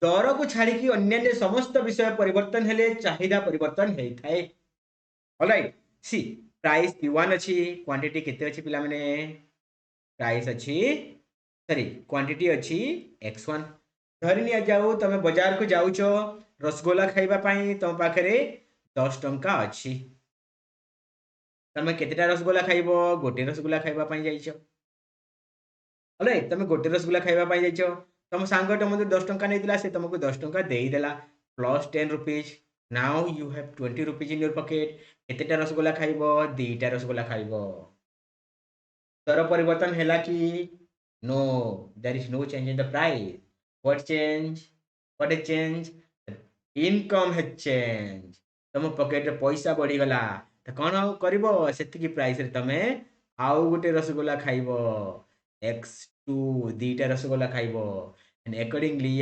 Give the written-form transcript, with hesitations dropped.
दर को छाड़ी अन्य समस्त विषय परिवर्तन हेले चाहिदा परिवर्तन होता है। ऑलराइट सी प्राइस P1 अच्छी क्वांटिटी केते अच्छी पिला माने प्राइस अच्छी सॉरी क्वांटिटी अच्छी X1 धरि निया जाऊ तमे बाजार को जाउछो रसगोला खाइबा पई तम पाखरे 10 टंका अच्छी तमे केतेटा रसगोला खाइबो गोटे रसगोला खाइबा पई जाइछो ऑलराइट तमे गोटे रसगोला खाइबा पई जाइछो तम सांगट मते 10 टंका नेदिला से तुमको 10 टंका देई देला plus 10 rupees now you have 20 rupees in your pocket केतेटा रसगोला खाइबो दीटा रसगोला खाइबो दर परिवर्तन हैला कि no there is no change in the price what change what is change income है चेंज तुम पॉकेट रे पैसा बढ़ी गला तो कौन करिवो सेति की प्राइस रे तमे आउ गुटे रसगोला खाइबो x2 दीटा रसगोला खाइबो एंड अकॉर्डिंगली